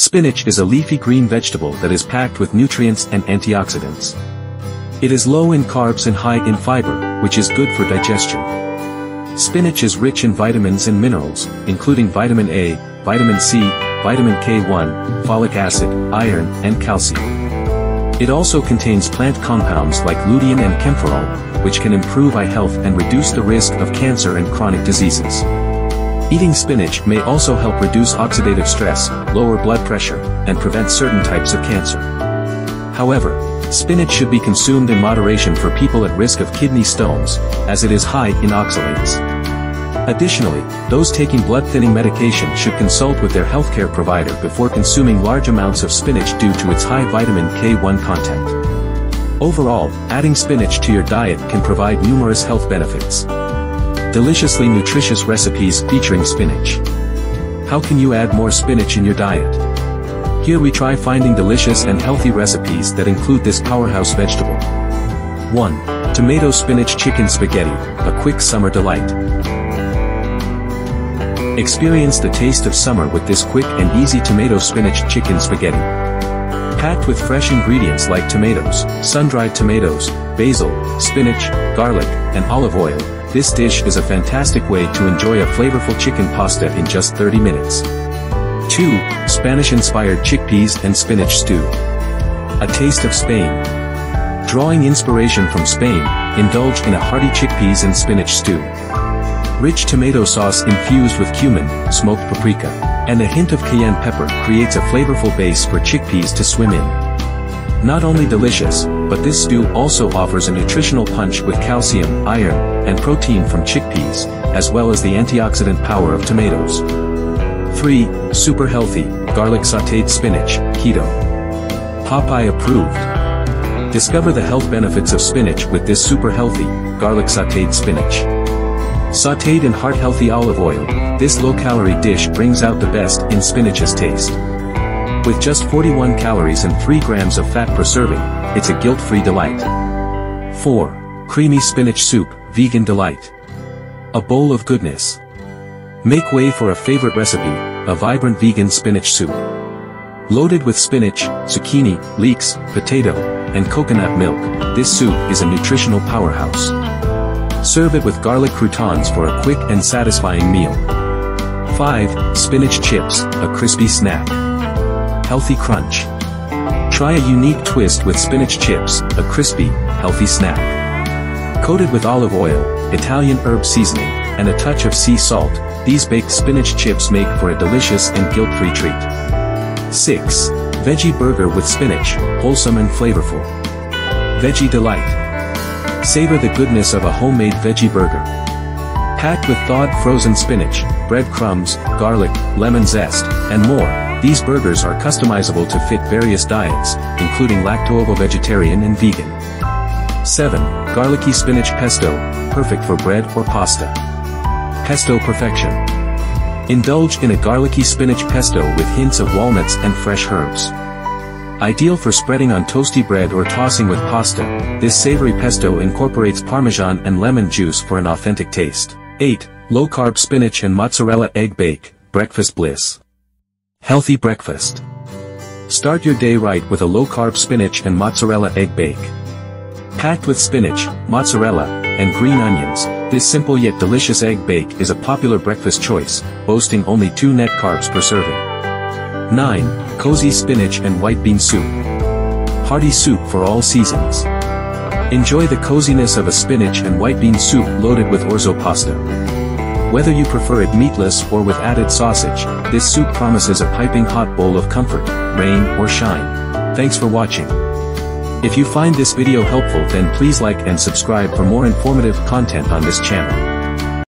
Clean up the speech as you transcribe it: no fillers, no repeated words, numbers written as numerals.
Spinach is a leafy green vegetable that is packed with nutrients and antioxidants. It is low in carbs and high in fiber, which is good for digestion. Spinach is rich in vitamins and minerals, including vitamin A, vitamin C, vitamin K1, folic acid, iron, and calcium. It also contains plant compounds like lutein and camphorol, which can improve eye health and reduce the risk of cancer and chronic diseases. Eating spinach may also help reduce oxidative stress, lower blood pressure, and prevent certain types of cancer. However, spinach should be consumed in moderation for people at risk of kidney stones, as it is high in oxalates. Additionally, those taking blood-thinning medication should consult with their healthcare provider before consuming large amounts of spinach due to its high vitamin K1 content. Overall, adding spinach to your diet can provide numerous health benefits. Deliciously nutritious recipes featuring spinach. How can you add more spinach in your diet? Here we try finding delicious and healthy recipes that include this powerhouse vegetable. 1. Tomato Spinach Chicken Spaghetti, a quick summer delight. Experience the taste of summer with this quick and easy tomato spinach chicken spaghetti. Packed with fresh ingredients like tomatoes, sun-dried tomatoes, basil, spinach, garlic, and olive oil, this dish is a fantastic way to enjoy a flavorful chicken pasta in just 30 minutes. 2. Spanish-inspired chickpeas and spinach stew. A taste of Spain. Drawing inspiration from Spain, indulge in a hearty chickpeas and spinach stew. Rich tomato sauce infused with cumin, smoked paprika, and a hint of cayenne pepper creates a flavorful base for chickpeas to swim in. Not only delicious, but this stew also offers a nutritional punch with calcium, iron, and protein from chickpeas, as well as the antioxidant power of tomatoes. 3. Super healthy, garlic sautéed spinach, keto. Popeye approved. Discover the health benefits of spinach with this super healthy, garlic sautéed spinach. Sautéed in heart-healthy olive oil, this low-calorie dish brings out the best in spinach's taste. With just 41 calories and 3 grams of fat per serving, it's a guilt-free delight. 4. Creamy spinach soup, vegan delight. A bowl of goodness. Make way for a favorite recipe, a vibrant vegan spinach soup. Loaded with spinach, zucchini, leeks, potato, and coconut milk, this soup is a nutritional powerhouse. Serve it with garlic croutons for a quick and satisfying meal. 5. Spinach chips, a crispy snack. Healthy crunch. Try a unique twist with spinach chips, a crispy, healthy snack. Coated with olive oil, Italian herb seasoning, and a touch of sea salt, these baked spinach chips make for a delicious and guilt-free treat. 6. Veggie burger with spinach, wholesome and flavorful. Veggie delight. Savor the goodness of a homemade veggie burger. Packed with thawed frozen spinach, breadcrumbs, garlic, lemon zest, and more, these burgers are customizable to fit various diets, including lacto-ovo-vegetarian and vegan. 7. Garlicky spinach pesto, perfect for bread or pasta. Pesto perfection. Indulge in a garlicky spinach pesto with hints of walnuts and fresh herbs. Ideal for spreading on toasty bread or tossing with pasta, this savory pesto incorporates parmesan and lemon juice for an authentic taste. 8. Low-carb spinach and mozzarella egg bake, breakfast bliss. Healthy breakfast. Start your day right with a low-carb spinach and mozzarella egg bake. Packed with spinach, mozzarella, and green onions, this simple yet delicious egg bake is a popular breakfast choice, boasting only 2 net carbs per serving. 9. Cozy spinach and white bean soup. Hearty soup for all seasons. Enjoy the coziness of a spinach and white bean soup loaded with orzo pasta. Whether you prefer it meatless or with added sausage, this soup promises a piping hot bowl of comfort, rain or shine. Thanks for watching. If you find this video helpful, then please like and subscribe for more informative content on this channel.